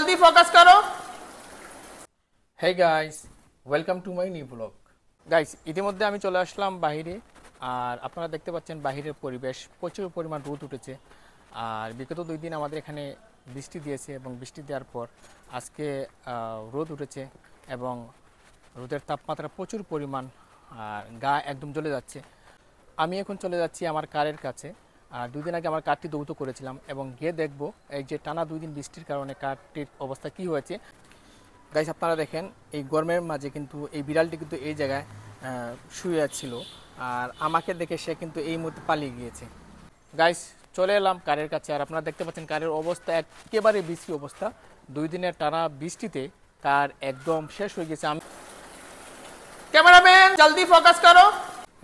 जल्दी फोकस करो। Hey guys, welcome to my new blog. Guys, ইতিমধ্যে আমি চলে আসলাম বাইরে। আর আপনারা দেখতে পাচ্ছেন বাইরের পরিবেশ, প্রচুর পরিমাণ রোদ উঠেছে। আর বিগত 2 দিন আমাদের এখানে বৃষ্টি দিয়েছে এবং বৃষ্টি দেওয়ার পর আজকে রোদ উঠেছে এবং রোদের তাপমাত্রা প্রচুর পরিমাণ, আর গা একদম জ্বলে যাচ্ছে। আমি এখন চলে যাচ্ছি আমার কারের কাছে। আর 2 দিন আগে আমার কারটি দৌত করেছিলাম এবং গিয়ে দেখব এই যে টানা 2 দিন বৃষ্টির কারণে কারটির অবস্থা কী হয়েছে। গাইস, আপনারা দেখেন এই গরমের মাঝে কিন্তু এই বিড়ালটি কিন্তু এই জায়গায় শুয়ে ছিল, আর আমাকে দেখে সে কিন্তু এই মুহূর্তে পালিয়ে গিয়েছে। গাইস, চলে এলাম কারের কাছে। আর আপনারা দেখতে পাচ্ছেন কারের অবস্থা একেবারে বিশ্রী অবস্থা। 2 দিনের টানা বৃষ্টিতে কার একদম শেষ হয়ে গেছে। আমি ক্যামেরাম্যান জলদি ফোকাস করো।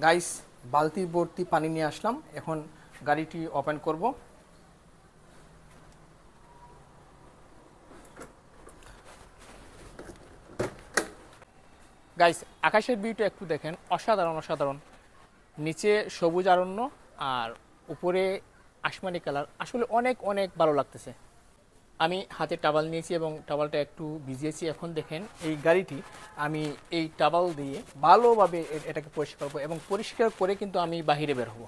গাইস, বালতি ভর্তি পানি নিয়ে আসলাম, এখন গাড়িটি ওপেন করব। গাইস, আকাশের ভিউটা একটু দেখেন, অসাধারণ অসাধারণ। নিচে সবুজ অরণ্য আর উপরে আসমানি কালার, আসলে অনেক অনেক ভালো লাগতেছে। আমি হাতে টাওয়াল নিয়েছি এবং টাওয়ালটা একটু ভিজিয়েছি। এখন দেখেন এই গাড়িটি আমি এই টাওয়াল দিয়ে ভালোভাবে এটাকে পরিষ্কার করবো এবং পরিষ্কার করে কিন্তু আমি বাহিরে বের হব।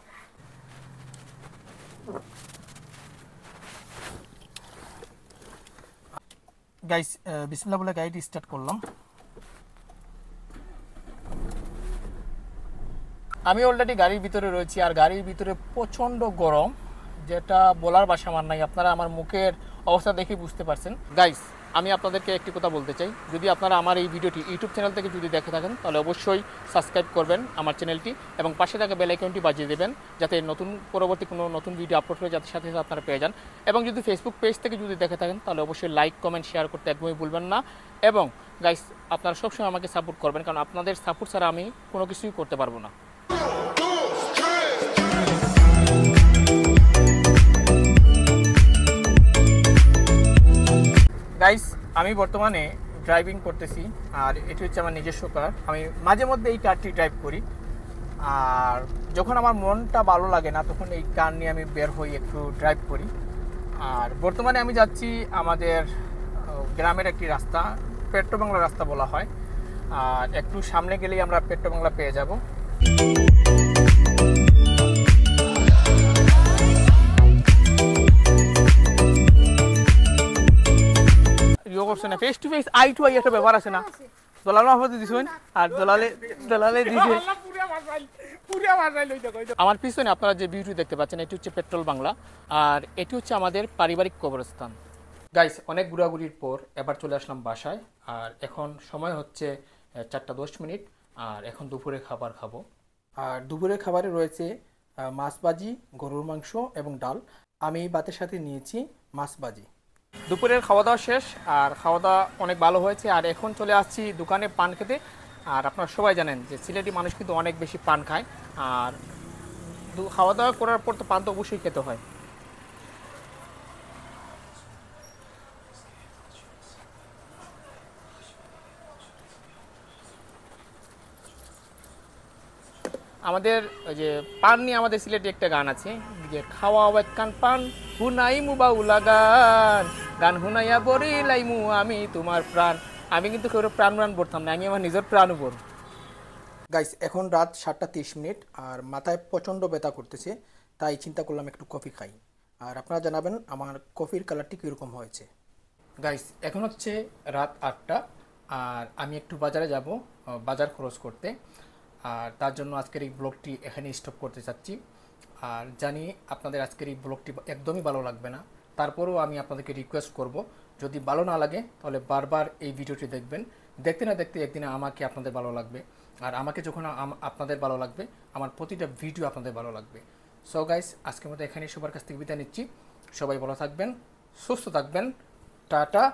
গাইস, বিসমিল্লাহ বলে গাড়িটি স্টার্ট করলাম। আমি অলরেডি গাড়ির ভিতরে রয়েছি, আর গাড়ির ভিতরে প্রচণ্ড গরম, যেটা বলার ভাষা আমার নাই। আপনারা আমার মুখের অবস্থা দেখে বুঝতে পারছেন। গাইস, আমি আপনাদেরকে একটি কথা বলতে চাই, যদি আপনারা আমার এই ভিডিওটি ইউটিউব চ্যানেল থেকে যদি দেখে থাকেন তাহলে অবশ্যই সাবস্ক্রাইব করবেন আমার চ্যানেলটি এবং পাশে থাকা বেল আইকনটি বাজিয়ে দেবেন, যাতে পরবর্তী কোনো নতুন ভিডিও আপলোড হলে যাতে সাথে সাথে আপনারা পেয়ে যান। এবং যদি ফেসবুক পেজ থেকে যদি দেখে থাকেন তাহলে অবশ্যই লাইক কমেন্ট শেয়ার করতে একদমই ভুলবেন না। এবং গাইস, আপনারা সবসময় আমাকে সাপোর্ট করবেন, কারণ আপনাদের সাপোর্ট ছাড়া আমি কোনো কিছুই করতে পারবো না। গাইস, আমি বর্তমানে ড্রাইভিং করতেছি, আর এটি হচ্ছে আমার নিজস্ব কার। আমি মাঝে মধ্যে এই কারটি ড্রাইভ করি, আর যখন আমার মনটা ভালো লাগে না তখন এই কার নিয়ে আমি বের হই, একটু ড্রাইভ করি। আর বর্তমানে আমি যাচ্ছি আমাদের গ্রামের একটি রাস্তা, পেট্রোবাংলা রাস্তা বলা হয়। আর একটু সামনে গেলেই আমরা পেট্রোবাংলা পেয়ে যাব। Face to face eye to eye একটা ব্যাপার আছে না, দলালো আপাতত দিছেন আর দলালে দিছে। আমার পিছনে আপনারা যে ভিউটি দেখতে পাচ্ছেন এটি হচ্ছে পেট্রোল বাংলা, আর এটি হচ্ছে আমাদের পারিবারিক কবরস্থান। গাইস, অনেক ঘোরাঘুরির পর এবার চলে আসলাম বাসায়। আর এখন সময় হচ্ছে 4:10, আর এখন দুপুরে খাবার খাবো। আর দুপুরের খাবারে রয়েছে মাছ ভাজি, গরুর মাংস এবং ডাল। আমি ভাতের সাথে নিয়েছি মাছ ভাজি। দুপুরের খাওয়া দাওয়া শেষ, আর খাওয়া দাওয়া অনেক ভালো হয়েছে। আর এখন চলে আসছি দোকানে পান খেতে। আর আপনারা সবাই জানেন যে সিলেটি মানুষ কিন্তু অনেক বেশি পান খায়, আর খাওয়া দাওয়া করার পর তো পান তো অবশ্যই খেতে হয়। আমাদের যে পান নিয়ে আমাদের সিলেটে একটা গান আছে, যে খাওয়া কান পান হুনাইমু বাউলা গান, গান হুনাইয়া বরি লাইমু আমি তোমার প্রাণ। আমি কিন্তু কেউ প্রাণ বলতাম না, আমি আমার নিজের প্রাণ উপর। গাইস, এখন রাত 7:30, আর মাথায় প্রচণ্ড ব্যথা করতেছে, তাই চিন্তা করলাম একটু কফি খাই। আর আপনারা জানাবেন আমার কফির কালারটি কীরকম হয়েছে। গাইস, এখন হচ্ছে রাত 8টা, আর আমি একটু বাজারে যাব বাজার খরচ করতে। আর তার জন্য আজকের এই ব্লগটি এখানে স্টপ করতে চাচ্ছি। আর জানি আপনাদের আজকের এই ব্লগটি একদমই ভালো লাগবে না, তারপরেও আমি আপনাদেরকে রিকোয়েস্ট করব, যদি ভালো না লাগে তাহলে বারবার এই ভিডিওটি দেখবেন। দেখতে না দেখতে একদিন আমাকে আপনাদের ভালো লাগবে, আর আমাকে যখন আপনাদের ভালো লাগবে আমার প্রতিটা ভিডিও আপনাদের ভালো লাগবে। সো গাইস, আজকের মতো এখানেই সবার কাছ থেকে বিদায় নিচ্ছি। সবাই ভালো থাকবেন, সুস্থ থাকবেন। টাটা।